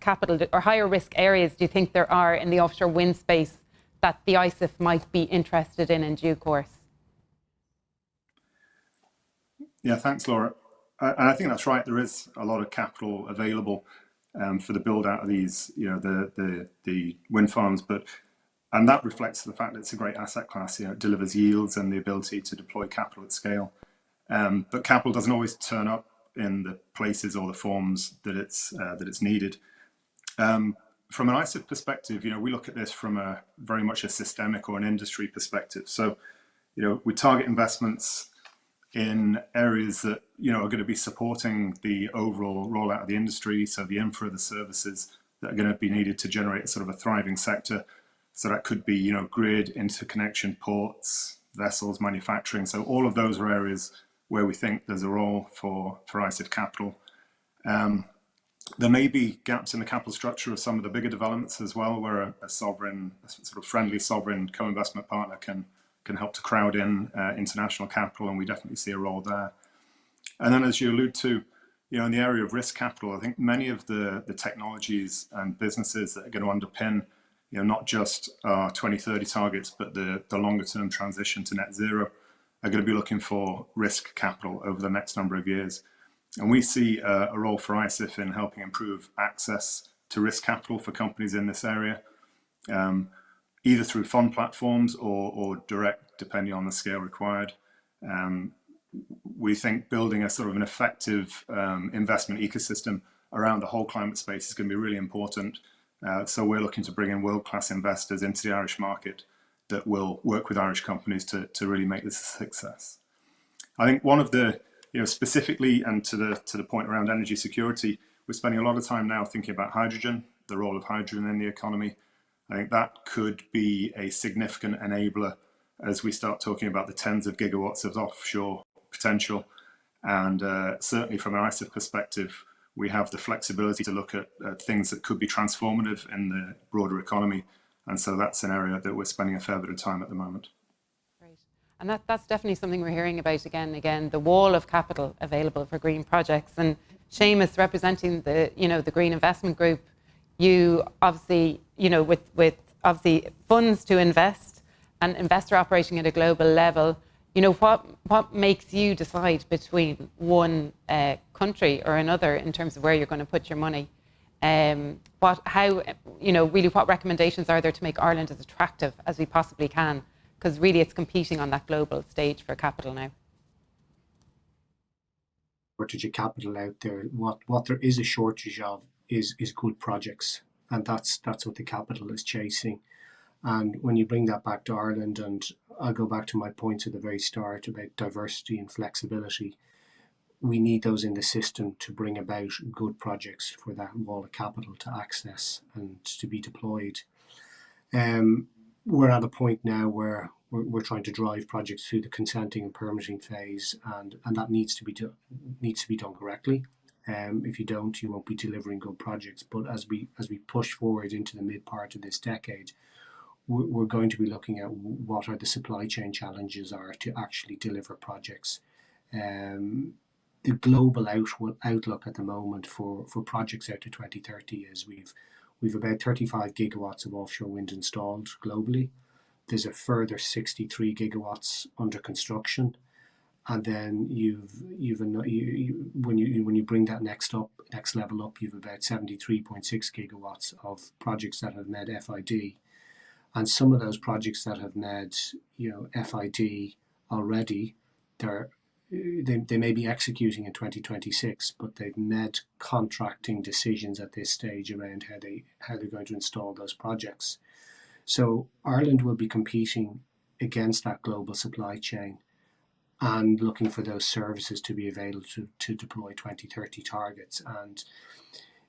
capital or higher risk areas do you think there are in the offshore wind space that the ISIF might be interested in due course? Yeah, thanks, Laura. And I think that's right. There is a lot of capital available for the build out of these, the wind farms, and that reflects the fact that it's a great asset class. It delivers yields and the ability to deploy capital at scale. But capital doesn't always turn up in the places or the forms that it's needed. From an ISIF perspective, we look at this from a very much a systemic or an industry perspective. So, we target investments in areas that are going to be supporting the overall rollout of the industry. So the infra, the services that are going to be needed to generate sort of a thriving sector. So that could be grid, interconnection, ports, vessels, manufacturing. So all of those are areas where we think there's a role for ISIF capital. There may be gaps in the capital structure of some of the bigger developments as well, where a sort of friendly sovereign co-investment partner can help to crowd in international capital, and we definitely see a role there. And then, as you allude to, in the area of risk capital, I think many of the technologies and businesses that are going to underpin, not just our 2030 targets, but the longer term transition to net zero, are going to be looking for risk capital over the next number of years. And we see a role for ISIF in helping improve access to risk capital for companies in this area, either through fund platforms or direct, depending on the scale required. We think building a sort of an effective investment ecosystem around the whole climate space is going to be really important. So we're looking to bring in world-class investors into the Irish market that will work with Irish companies to really make this a success. I think one of the, specifically and to the point around energy security, we're spending a lot of time now thinking about hydrogen, the role of hydrogen in the economy. I think that could be a significant enabler as we start talking about the tens of gigawatts of offshore potential. And certainly from an ISIF perspective, we have the flexibility to look at things that could be transformative in the broader economy. And so that's an area that we're spending a fair bit of time at the moment. Great. And that's definitely something we're hearing about again, the wall of capital available for green projects. And Seamus, representing the Green Investment Group, you obviously, with obviously funds to invest and investor operating at a global level, what makes you decide between one country or another in terms of where you're going to put your money? What recommendations are there to make Ireland as attractive as we possibly can? Because really it's competing on that global stage for capital now. Shortage of capital out there. What there is a shortage of is good projects, and that's what the capital is chasing. And when you bring that back to Ireland, and I'll go back to my points at the very start about diversity and flexibility, we need those in the system to bring about good projects for that wall of capital to access and to be deployed. We're at a point now where we're trying to drive projects through the consenting and permitting phase, and that needs to be done correctly. If you don't, you won't be delivering good projects. But as we push forward into the mid part of this decade, we're going to be looking at what are the supply chain challenges are to actually deliver projects. The global outlook at the moment for projects out to 2030 is we've about 35 gigawatts of offshore wind installed globally. There's a further 63 gigawatts under construction, and then when you bring that next level up, you've about 73.6 gigawatts of projects that have met FID, and some of those projects that have met FID already, they may be executing in 2026, but they've made contracting decisions at this stage around how they're going to install those projects. So Ireland will be competing against that global supply chain and looking for those services to be available to deploy 2030 targets. And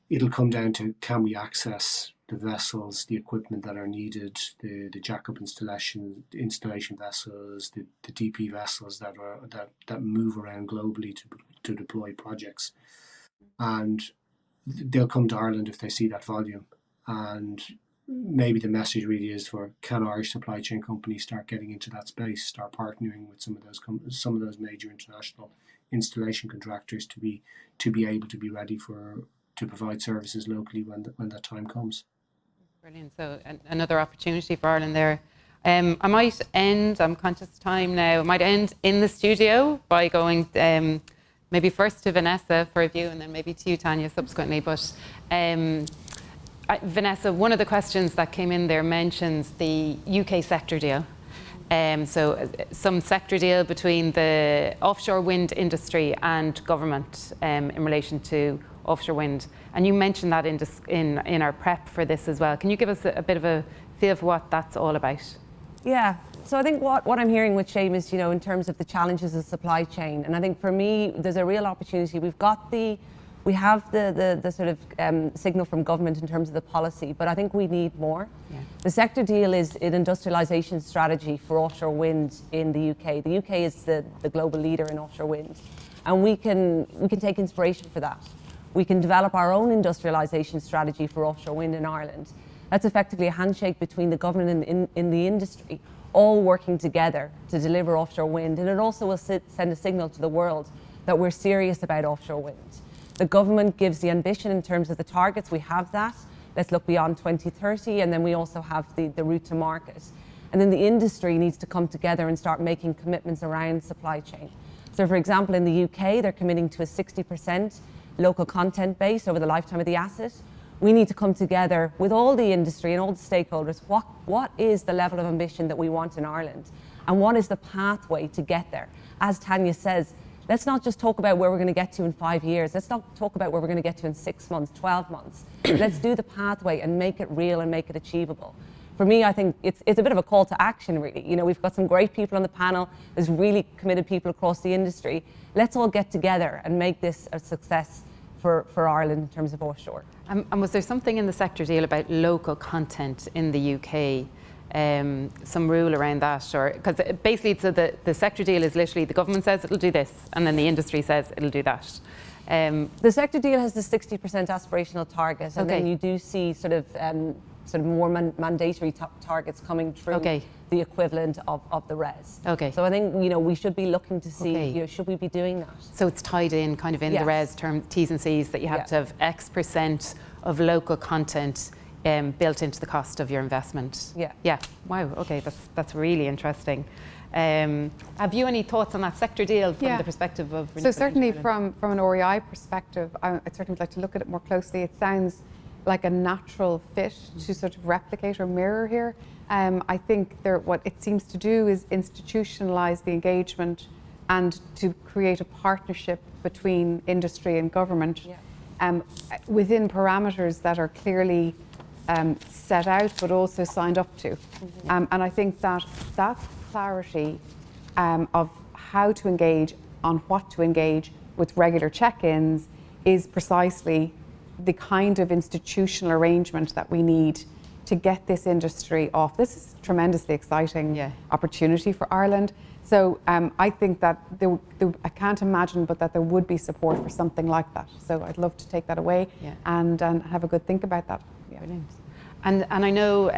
it'll come down to, can we access the vessels, the equipment that are needed, the jack-up installation vessels, the DP vessels that move around globally to deploy projects. And they'll come to Ireland if they see that volume. And maybe the message really is for, can Irish supply chain companies start getting into that space, start partnering with some of those major international installation contractors to be able to be ready to provide services locally when that time comes. Brilliant. So another opportunity for Ireland there. I might end, I'm conscious of time now, I might end in the studio by going maybe first to Vanessa for a view and then maybe to you, Tanya, subsequently. But Vanessa, one of the questions that came in there mentions the UK sector deal. So some sector deal between the offshore wind industry and government in relation to offshore wind. And you mentioned that in our prep for this as well. Can you give us a bit of a feel for what that's all about? Yeah. So I think what I'm hearing with Seamus, in terms of the challenges of supply chain, and I think for me, there's a real opportunity. We have the sort of signal from government in terms of the policy, but I think we need more. Yeah. The sector deal is an industrialisation strategy for offshore wind in the UK. The UK is the global leader in offshore wind, and we can take inspiration for that. We can develop our own industrialisation strategy for offshore wind in Ireland. That's effectively a handshake between the government and in the industry, all working together to deliver offshore wind, and it also will send a signal to the world that we're serious about offshore wind. The government gives the ambition in terms of the targets. We have that. Let's look beyond 2030, and then we also have the route to market. And then the industry needs to come together and start making commitments around supply chain. So for example, in the UK, they're committing to a 60% local content base over the lifetime of the asset. We need to come together with all the industry and all the stakeholders. What is the level of ambition that we want in Ireland? And what is the pathway to get there? As Tanya says, let's not just talk about where we're going to get to in 5 years. Let's not talk about where we're going to get to in 6 months, 12 months. Let's do the pathway and make it real and make it achievable. For me, I think it's a bit of a call to action, really. We've got some great people on the panel. There's really committed people across the industry. Let's all get together and make this a success for Ireland in terms of offshore. And was there something in the sector deal about local content in the UK? Some rule around that, or because basically so the sector deal is literally the government says it'll do this and then the industry says it'll do that. The sector deal has the 60% aspirational target, and then you do see sort of more mandatory targets coming through the equivalent of the res. Okay. So I think we should be looking to see should we be doing that? So it's tied in kind of in the res term T's and C's that you have to have X% of local content built into the cost of your investment. Yeah. Yeah. Wow. Okay. That's really interesting. Have you any thoughts on that sector deal from the perspective of? So certainly from an REI perspective, I'd certainly like to look at it more closely. It sounds like a natural fit to sort of replicate or mirror here. I think what it seems to do is institutionalise the engagement and to create a partnership between industry and government within parameters that are clearly set out but also signed up to. And I think that clarity of how to engage, on what to engage with regular check-ins is precisely the kind of institutional arrangement that we need to get this industry off. This is a tremendously exciting opportunity for Ireland. So I think that I can't imagine but that there would be support for something like that. So I'd love to take that away and have a good think about that. Yeah. Brilliant. And I know,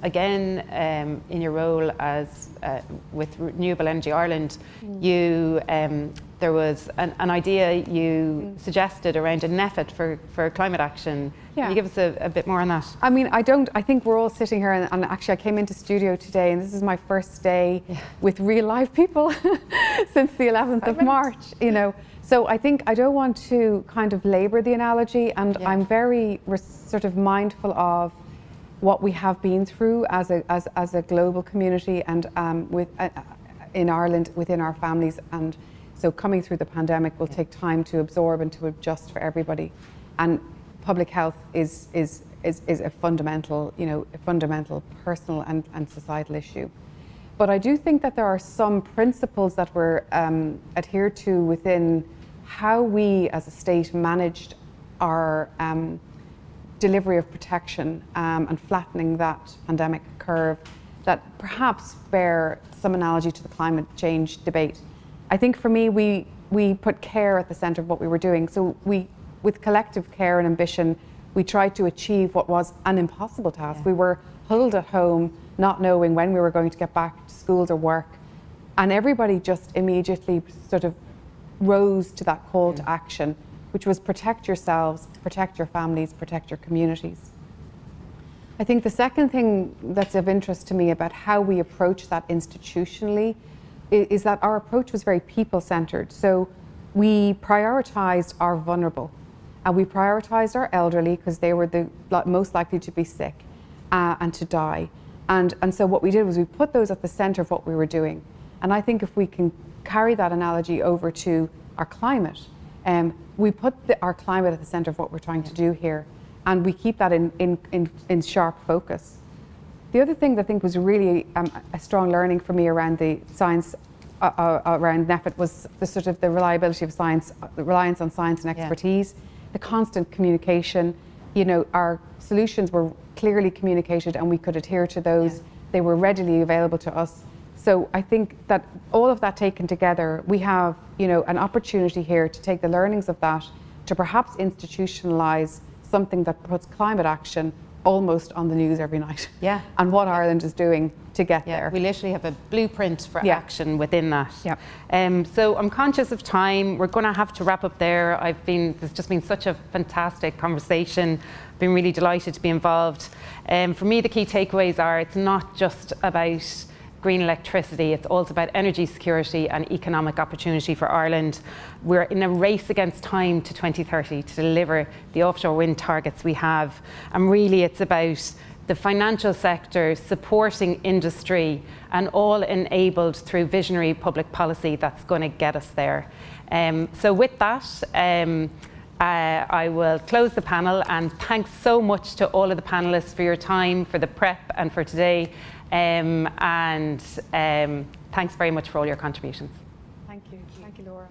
again, in your role as with Renewable Energy Ireland, you there was an idea you suggested around a NEFIT for climate action. Yeah. Can you give us a bit more on that? I mean, I think we're all sitting here, and actually I came into studio today, and this is my first day with real live people since the 11th of March, you know. So I think I don't want to kind of labour the analogy, and I'm very sort of mindful of what we have been through as a global community and in Ireland within our families, and so coming through the pandemic will take time to absorb and to adjust for everybody, and public health is a fundamental, you know, a fundamental personal and societal issue. But I do think that there are some principles that were adhered to within how we as a state managed our delivery of protection and flattening that pandemic curve that perhaps bear some analogy to the climate change debate. I think for me, we put care at the centre of what we were doing. So with collective care and ambition, we tried to achieve what was an impossible task. We were huddled at home, not knowing when we were going to get back to schools or work. And everybody just immediately sort of rose to that call to action, which was protect yourselves, protect your families, protect your communities. I think the second thing that's of interest to me about how we approach that institutionally is that our approach was very people-centred. So we prioritised our vulnerable, and we prioritised our elderly because they were the most likely to be sick and to die. And so what we did was we put those at the centre of what we were doing. And I think if we can carry that analogy over to our climate, we put our climate at the centre of what we're trying to do here, and we keep that in sharp focus. The other thing that I think was really a strong learning for me around the science, around NEFIT, was the sort of the reliability of science, the reliance on science and expertise, the constant communication. You know, our solutions were clearly communicated and we could adhere to those. They were readily available to us. So I think that all of that taken together, we have, you know, an opportunity here to take the learnings of that to perhaps institutionalise something that puts climate action almost on the news every night. Yeah. And what Ireland is doing to get there. We literally have a blueprint for action within that. Yeah. So I'm conscious of time. We're going to have to wrap up there. There's just been such a fantastic conversation. I've been really delighted to be involved. For me, the key takeaways are it's not just about green electricity, it's also about energy security and economic opportunity for Ireland. We're in a race against time to 2030 to deliver the offshore wind targets we have. And really it's about the financial sector supporting industry and all enabled through visionary public policy that's going to get us there. So with that, I will close the panel, and thanks so much to all of the panelists for your time, for the prep and for today. And thanks very much for all your contributions. Thank you. Thank you, Laura.